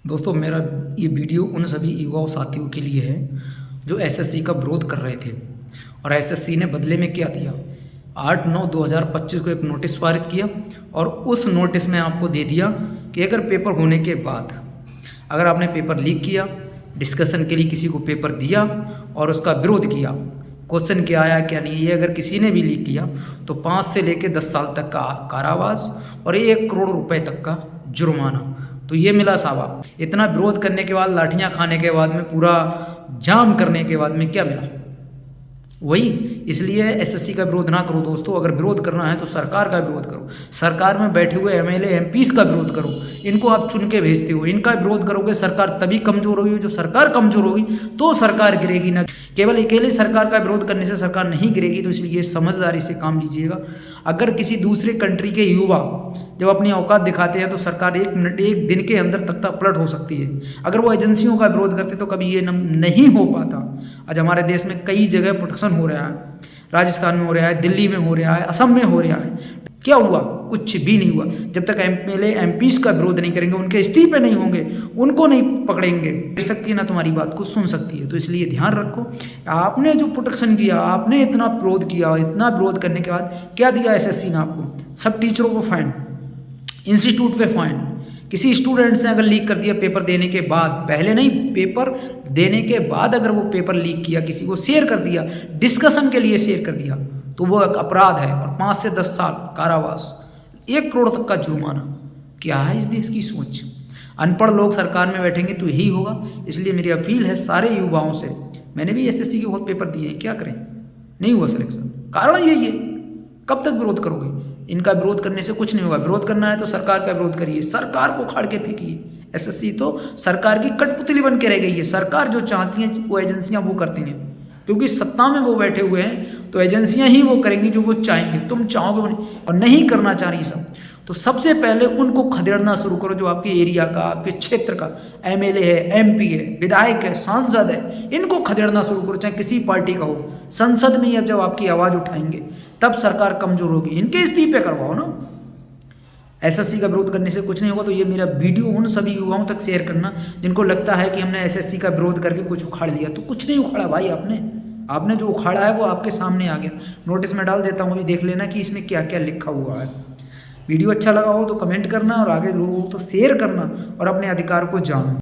दोस्तों मेरा ये वीडियो उन सभी युवा साथियों के लिए है जो एसएससी का विरोध कर रहे थे और एसएससी ने बदले में क्या दिया। 8/9/2025 को एक नोटिस पारित किया और उस नोटिस में आपको दे दिया कि अगर पेपर होने के बाद अगर आपने पेपर लीक किया, डिस्कशन के लिए किसी को पेपर दिया और उसका विरोध किया, क्वेश्चन क्या आया क्या नहीं, ये अगर किसी ने भी लीक किया तो 5 से लेकर 10 साल तक का कारावास और 1 करोड़ रुपए तक का जुर्माना। तो ये मिला साहब, इतना विरोध करने के बाद, लाठियां खाने के बाद में, पूरा जाम करने के बाद में क्या मिला? वही। इसलिए एसएससी का विरोध ना करो दोस्तों। अगर विरोध करना है तो सरकार का विरोध करो, सरकार में बैठे हुए एमएलए एमपीस का विरोध करो। इनको आप चुन के भेजते हो, इनका विरोध करोगे सरकार तभी कमजोर होगी। जब सरकार कमजोर होगी तो सरकार गिरेगी, ना केवल अकेले सरकार का विरोध करने से सरकार नहीं गिरेगी। तो इसलिए समझदारी से काम लीजिएगा। अगर किसी दूसरे कंट्री के युवा जब अपनी औकात दिखाते हैं तो सरकार 1 दिन के अंदर तख्ता पलट हो सकती है। अगर वो एजेंसियों का विरोध करते तो कभी ये नहीं हो पाता। आज हमारे देश में कई जगह प्रोटेक्शन हो रहा है, राजस्थान में हो रहा है, दिल्ली में हो रहा है, असम में हो रहा है। क्या हुआ? कुछ भी नहीं हुआ। जब तक एमएलए एमपीस का विरोध नहीं करेंगे, उनके इस्तीफे नहीं होंगे, उनको नहीं पकड़ेंगे, कर सकती है ना तुम्हारी बात को सुन सकती है। तो इसलिए ध्यान रखो, आपने जो प्रोटेक्शन किया, आपने इतना विरोध किया, इतना विरोध करने के बाद क्या दिया एसएससी ने आपको? सब टीचरों को फाइन, इंस्टीट्यूट पे फाइन। किसी स्टूडेंट ने अगर लीक कर दिया पेपर देने के बाद, पहले नहीं, पेपर देने के बाद अगर वो पेपर लीक किया, किसी को शेयर कर दिया, डिस्कशन के लिए शेयर कर दिया, तो वो एक अपराध है और 5 से 10 साल कारावास, 1 करोड़ तक का जुर्माना। क्या है इस देश की सोच? अनपढ़ लोग सरकार में बैठेंगे तो यही होगा। इसलिए मेरी अपील है सारे युवाओं से, मैंने भी एसएससी के बहुत पेपर दिए हैं, क्या करें, नहीं हुआ सिलेक्शन। कारण यही है। कब तक विरोध करोगे? इनका विरोध करने से कुछ नहीं होगा। विरोध करना है तो सरकार का विरोध करिए, सरकार को उखाड़ के फेंकिए। एसएससी तो सरकार की कठपुतली बन के रह गई है। सरकार जो चाहती है वो एजेंसियां वो करती हैं, क्योंकि सत्ता में वो बैठे हुए हैं तो एजेंसियां ही वो करेंगी जो वो चाहेंगे। तुम चाहोगे और नहीं करना चाह रही सब, तो सबसे पहले उनको खदेड़ना शुरू करो जो आपके एरिया का, आपके क्षेत्र का एमएलए है, एमपी है, विधायक है, सांसद है। इनको खदेड़ना शुरू करो, चाहे किसी पार्टी का हो। संसद में जब आपकी आवाज़ उठाएंगे तब सरकार कमजोर होगी। इनके इस्तीफे करवाओ ना। एसएससी का विरोध करने से कुछ नहीं होगा। तो ये मेरा वीडियो उन सभी युवाओं तक शेयर करना जिनको लगता है कि हमने एसएससी का विरोध करके कुछ उखाड़ लिया। तो कुछ नहीं उखाड़ा भाई, आपने जो उखाड़ा है वो आपके सामने आ गया। नोटिस में डाल देता हूँ, अभी देख लेना कि इसमें क्या क्या लिखा हुआ है। वीडियो अच्छा लगा हो तो कमेंट करना और आगे लोगों को तो शेयर करना और अपने अधिकार को जानो।